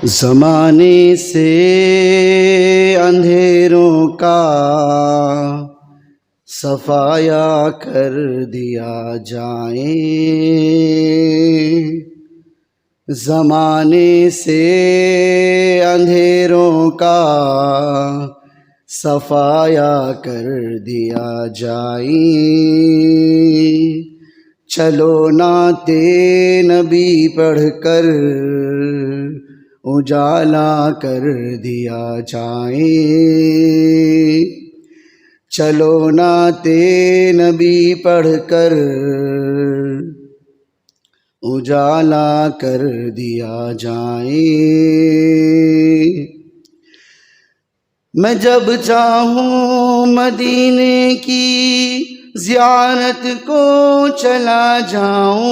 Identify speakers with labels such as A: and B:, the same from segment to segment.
A: زمانے سے اندھیروں کا صفایا کر دیا جائے، زمانے سے اندھیروں کا صفایا کر دیا جائے، چلو نعت نبی پڑھ کر اجالا کر دیا جائے، چلو نعت نبی پڑھ کر اجالا کر دیا جائے۔ میں جب چاہوں مدینے کی زیارت کو چلا جاؤں،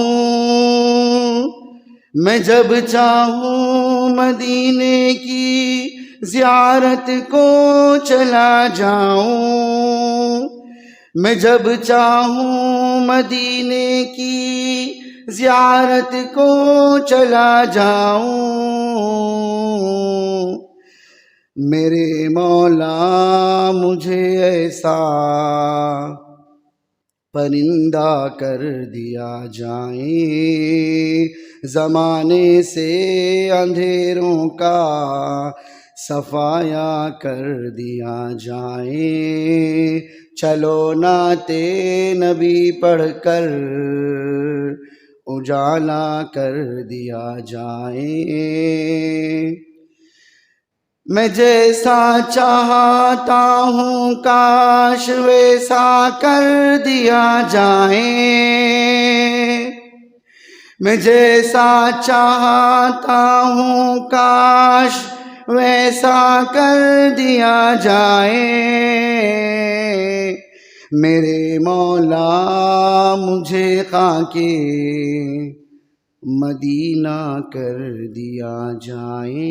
A: میں جب چاہوں مدینے کی زیارت کو چلا جاؤں، میں جب چاہوں مدینے کی زیارت کو چلا جاؤں، میرے مولا مجھے ایسا پرندہ کر دیا جائے، زمانے سے اندھیروں کا صفایا کر دیا جائے، چلو نعت نبی پڑھ کر اجالا کر دیا جائے۔ میں جیسا چاہتا ہوں کاش ویسا کر دیا جائے، میں جیسا چاہتا ہوں کاش ویسا کر دیا جائے، میرے مولا مجھے خاک مدینہ کر دیا جائے،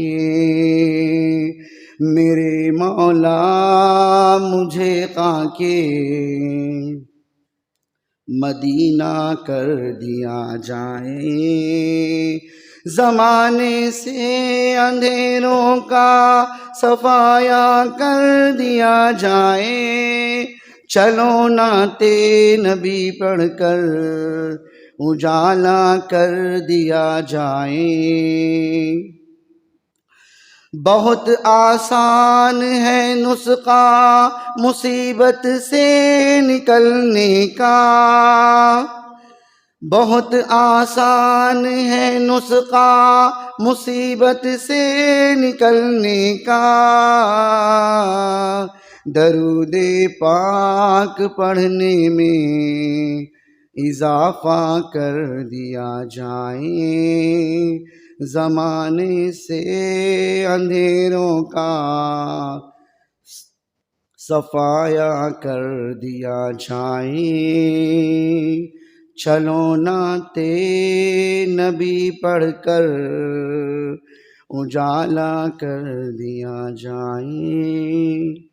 A: میرے مولا مجھے خاک مدینہ کر دیا جائے، زمانے سے اندھیروں کا صفایا کر دیا جائے، چلو نعت نبی پڑھ کر اجالا کر دیا جائے۔ بہت آسان ہے نسخہ مصیبت سے نکلنے کا، بہت آسان ہے نسخہ مصیبت سے نکلنے کا، درود پاک پڑھنے میں اضافہ کر دیا جائے، زمانے سے اندھیروں کا صفایا کر دیا جائے، چلو نعت نبی پڑھ کر اجالا کر دیا جائے۔